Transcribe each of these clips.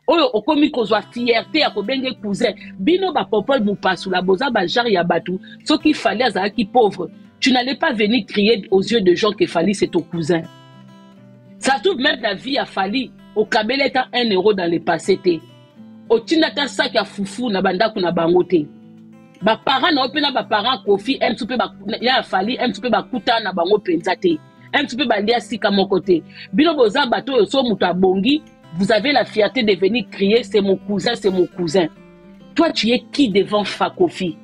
oyo okomi kozwa fierté ya kobenge cousin bino ba popol mupasu la boza ba jar ya batu ce qu'il fallait azaki pauvre tu n'allais pas venir crier aux yeux de gens que Fali c'est ton cousin. Ça trouve même la vie a Fali au kabele ta 1 euro dans le passé té au tinata sac ya fufu na bandaku na bangote ba parents na opena ba parents Kofi un petit peu ba ya Fali un petit peu ba kuta na bango penza té un petit peu ba lia sika mon côté bino boza bato yo so muta bongi. Vous avez la fierté de venir crier c'est mon cousin, c'est mon cousin. Toi, tu es qui devant Kofi?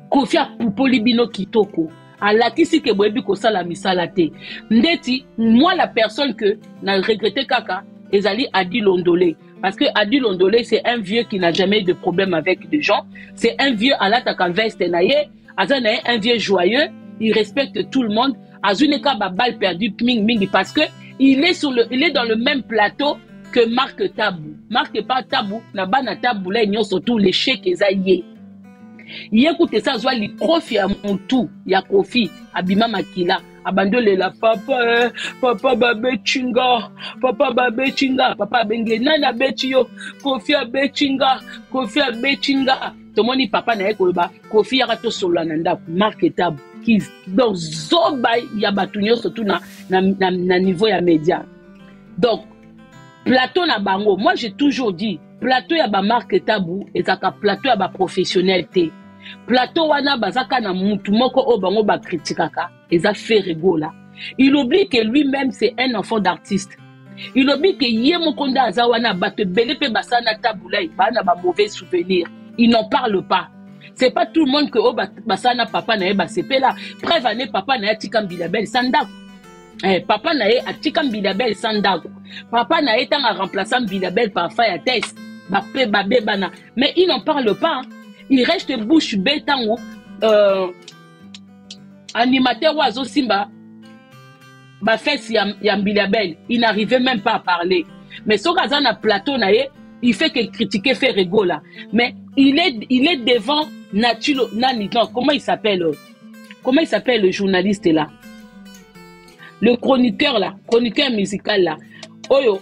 Kofi a poupoli bino kitoko. A latisi ke boebi ko sala misala te. Ndeti, moi la personne que n'a regretté kaka, ezali Adi Londolé. Parce que Adi Londolé, c'est un vieux qui n'a jamais eu de problème avec des gens. C'est un vieux à l'ataka veste naye. Azanaye, un vieux joyeux. Il respecte tout le monde. Azuneka ba balle perdue, ming ming, parce que il est dans le même plateau que Marc Tabou. Marc pas Tabou, na bana Tabou là ils surtout les chèques ezaïe. Il écoute ça soit li Kofi à Moutou, ya Kofi abima makila, abandole la papa babe chinga, papa benge nana betio, Kofi abe chinga. Tomoni papa na ekoba, Kofi ya rato solananda Marc Tabou. Donc zoba ya batunyo surtout na niveau ya média. Donc plateau na bango, moi j'ai toujours dit plateau ya ba Marc Tabou ezaka plateau ya ba professionnalité. Plateau wana bazaka na mutu moko o bango ba critikaka eza fait rigola. Il oublie que lui-même c'est un enfant d'artiste. Il oublie que yé mokonda aza wana bato belé pe basana Tabou là ba na ba mauvais souvenirs. Il n'en parle pas. C'est pas tout le monde que oh basana papa na eba sepe là. Preuve année papa na atika Mbilabel sandako. Papa na atika Mbilabel sandako. Papa na étant à remplaçant Mbilabel par Faya Test. Bapé babé bana. Mais il n'en parle pas. Hein. Il reste bouche bée tango. Animateur oiseau Simba. Ba fesse ya Mbilabel. Il n'arrivait même pas à parler. Mais so kazana plateau na il fait que critiquer fait rigoler. Mais il est devant Natulo Nani. Non, comment il s'appelle le journaliste là? Le chroniqueur là, chroniqueur musical là. Oyo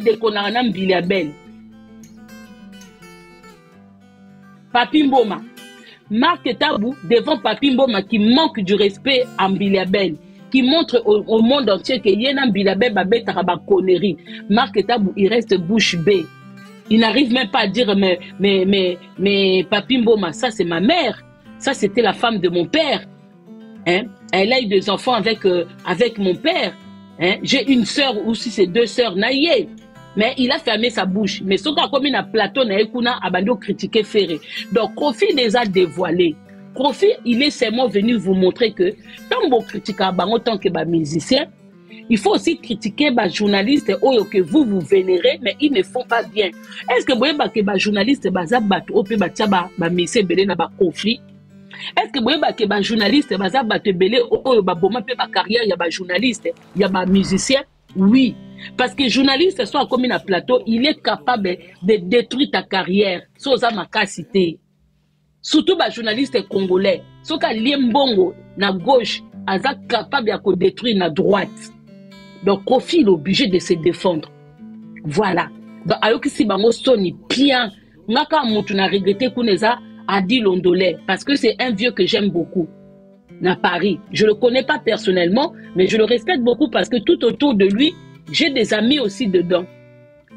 dekonana Mbilabel. Papi Mboma. Marc Tabou devant Papi Mboma qui manque du respect à Mbilabel. Qui montre au monde entier que Yena Mbilabel babé taraba connerie. Marc Tabou, il reste bouche bée. Il n'arrive même pas à dire mais Papi Mboma, ça c'est ma mère. Ça c'était la femme de mon père. Hein? Elle a eu des enfants avec mon père. Hein? J'ai une sœur ou si c'est 2 sœurs naïe. Mais il a fermé sa bouche. Mais ce qu'a commis na plateau na ekuna abando critiquer Ferré. Donc Kofi les a dévoilés. Kofi, il est seulement venu vous montrer que tant que critique à bango tant que musicien, il faut aussi critiquer les journalistes que vous vénérez, mais ils ne font pas bien. Est-ce que vous voyez que les journalistes conflit? Est-ce que vous voyez que les journalistes carrière, il y a des journalistes, il y a des musiciens? Oui. Parce que journaliste soit comme un plateau, il est capable de détruire ta carrière. Sans cité. Surtout les journalistes congolais. Ceux qui liembongo na gauche, ils sont capables de détruire la droite. Donc, Kofi est obligé de se défendre. Voilà. Donc, alors que si bango soni bien, ngaka mutu na regretté kuneza Adi Londolé parce que c'est un vieux que j'aime beaucoup. À Paris. Je le connais pas personnellement, mais je le respecte beaucoup parce que tout autour de lui, j'ai des amis aussi dedans.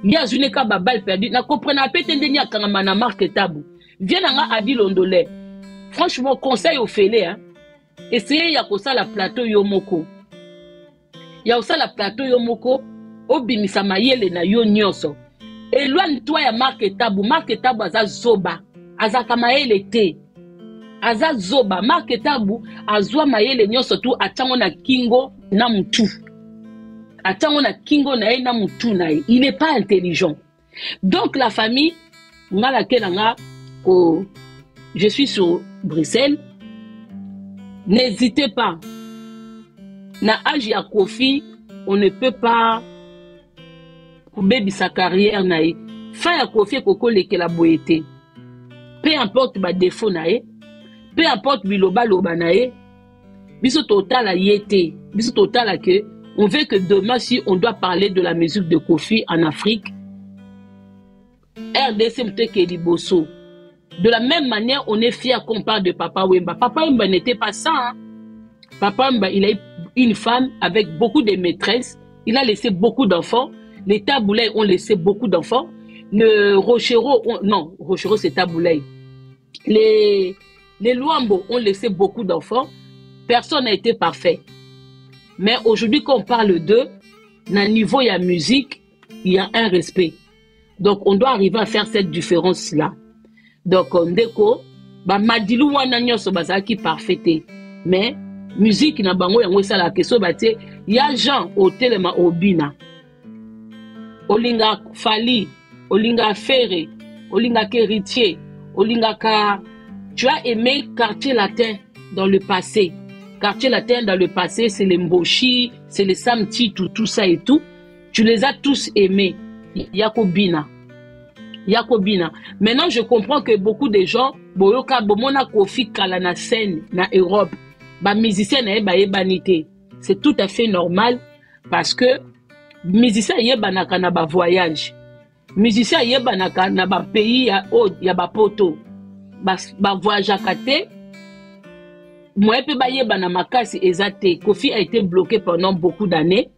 Il y a une balle perdue. Na comprena pas tendenia kangama na Marc Tabou. Viens à Adi Londolé. Franchement, conseil au félé, hein. Essayez ya kosa la plateau yomoko. Ya kosa la plateau yomoko. Obimisa mayele na yo nyonso. Éloigne-toi ya Marc Tabou. Marc Tabou aza zoba. Aza kamaele te. Aza zoba. Marc Tabou azwa mayele nyonso tu atango na kingo na mutu. Atango na kingo na na mutu na. Il n'est pas intelligent. Donc la famille, je suis sur Bruxelles. N'hésitez pas. Na âge ya Kofi, on ne peut pas couper sa carrière nae. Fin ya Kofi koko leke la boété. Peu importe ba défaut nae, peu importe biloba loba nae, biso total a yete, biso total a que On veut que demain, si on doit parler de la musique de Kofi en Afrique, RDC Mtekeliboso. De la même manière, on est fiers qu'on parle de Papa Wemba. Papa Wemba n'était pas ça. Hein? Papa Wemba, il a eu une femme avec beaucoup de maîtresses. Il a laissé beaucoup d'enfants. Les Taboulay ont laissé beaucoup d'enfants. Le Rochero, non, Rochero c'est Taboulay. Les Luambo ont laissé beaucoup d'enfants. Personne n'a été parfait. Mais aujourd'hui, quand on parle d'eux, à niveau il y a musique, il y a un respect. Donc, on doit arriver à faire cette différence-là. Donc, on déco, madilou wana nyoso bazaki parfaité. Mais, musique na bango yango ça la question baté, il y a gens au téléma obina. Olinga Fali, Olinga Ferré, Olinga Héritier, Olinga Ka. Tu as aimé Quartier Latin dans le passé. Quartier Latin dans le passé, c'est les Mboshi, c'est les Samti, tout ça et tout. Tu les as tous aimés. Yakobina. Maintenant, je comprends que beaucoup de gens, boyoka bomona Kofi kala na scène na Europe, ba musicien na ba yebanité. C'est tout à fait normal parce que musicien yebanaka na ba voyage. Musicien yebanaka na ba pays ya ba poto. Ba voyage akate. Moi pe ba yebana makasi ezate. Kofi a été bloqué pendant beaucoup d'années.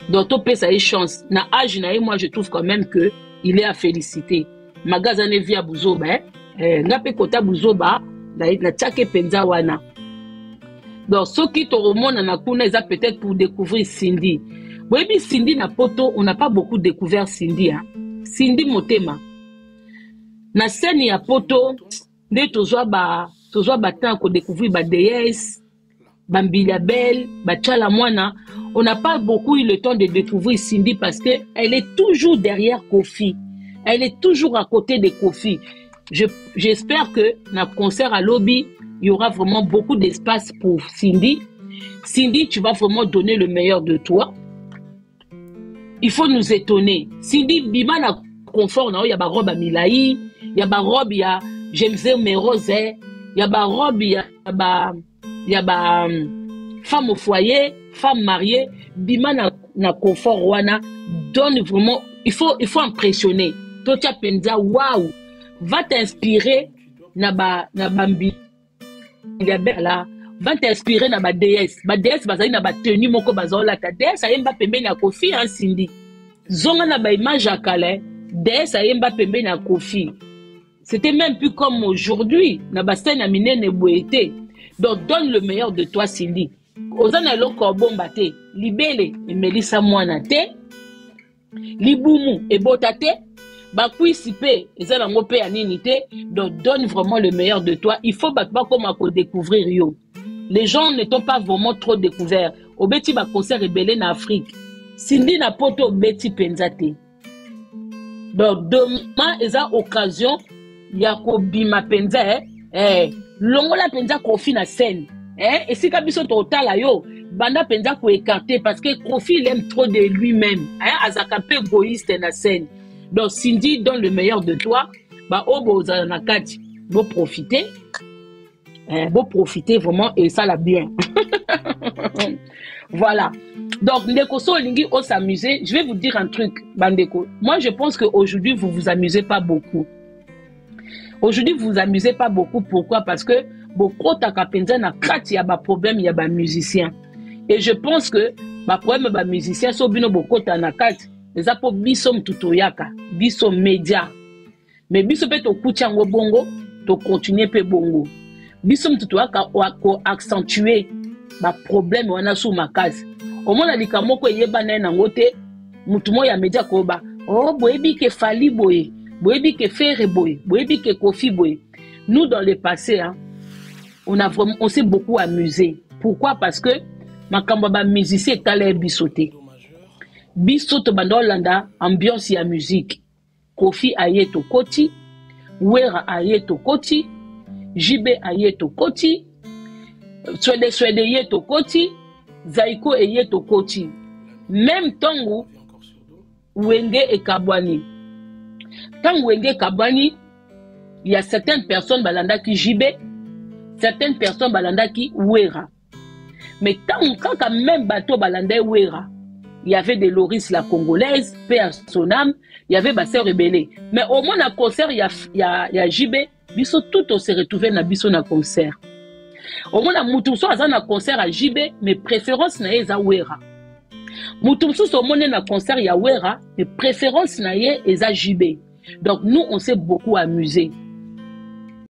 Donc, on peut ça une chance. Na âge, moi, je trouve quand même que il est à féliciter. Magazane via Bouzoba, ngape kota Bouzoba, na tchake penza wana. Donc, ceux qui te remontent na kuna, ils ont peut-être pour découvrir Cindy. Oui, mais Cindy na poto, on n'a pas beaucoup découvert Cindy. Hein. Cindy Motema. Na scène ya poto, ne tozwa temps qu'on découvrir ba déesse, Bambila Belle, Bachala Moana. On n'a pas beaucoup eu le temps de découvrir Cindy parce qu'elle est toujours derrière Kofi. Elle est toujours à côté de Kofi. J'espère que dans le concert à Lobby, il y aura vraiment beaucoup d'espace pour Cindy. Cindy, tu vas vraiment donner le meilleur de toi. Il faut nous étonner. Cindy, Bima na confort, il y a ba robe à Milaï, il y a ba robe, il y a James Merose, il y a ba robe, il y a ba femme au foyer, femme mariée, Bima na confort wana donne vraiment, il faut impressionner. Tocha Penza, waouh, va t'inspirer na bambi là, va t'inspirer na ba déesse. Ba déesse bazali na ba tenue moko bazola ta déesse ayemba pembeni na Kofi en Cindy. Zonga na ba image akale, déesse ayemba pembeni na Kofi. C'était même plus comme aujourd'hui, na ba scène na minene boete. Donc donne le meilleur de toi Cindy. Ozana loko bomba te, libele e Melissa mwana te, libumu e bota te, bakwisi pe ezala ngo pe anini te. Donc donne vraiment le meilleur de toi. Il faut pas comme à découvrir yo. Les gens ne t'ont pas vraiment trop découvert. Au beti ba concert rebelle en Afrique. Cindy na poto beti penzate. Donc demain eza occasion ya ko bima penza longola penza Kofi na scène. Et si kabiso total yo banda penza ko écarter parce que Kofi il aime trop de lui-même. Azaka peu égoïste na scène. Donc Cindy donne le meilleur de toi. Ba obo za na kati, bo profiter. Bon profiter vraiment et ça l'a bien. Voilà. Donc, Ndeko So Olingi, on s'amuser. Je vais vous dire un truc, Bandeko. Moi, je pense qu'aujourd'hui, vous vous amusez pas beaucoup. Aujourd'hui, vous vous amusez pas beaucoup. Pourquoi? Parce que beaucoup de na kati ya ba problème, il y a ba musicien. Et je pense que ba problème ba musicien so bino beaucoup na kati. Les apo bisom tutoyaka, bisom média. Mais biso pe to kuchango bongo, to continuer pe bongo. Bisom tutoyaka ko accentuer ba problème wana sou makasi. Au moins la likamoko yeba na ngote, mutu mo ya média ko ba. Oh boyebi ke Fali boye, boyebi ke Ferré boye, boyebi ke Kofi boye. Nous dans le passé hein, on s'est beaucoup amusé. Pourquoi? Parce que makambo ba musicien tale bisoté. Bisoto bandolanda ambiance ya musique. Kofi ayeto koti, Wera ayeto koti, Jibe ayeto koti, Swede yeto koti, Zaiko yeto koti. Même tangu Wenge et Kabwani. Tangu Wenge et Kabwani, il y a certaines personnes balanda qui Jibe, certaines personnes balanda qui Wera. Mais quand même bateau balanda Wera, il y avait des Loris la congolaise, paix à son âme, il y avait Basseur rebellé. Mais au moins à concert il y a JB, biso tout on se retrouvé na biso na concert. Au moins à Mutumso aza na concert à JB, mais préférence na eza Wera. Mutumso au moins na concert ya Wera, mais préférence na eza JB. Donc nous on s'est beaucoup amusé.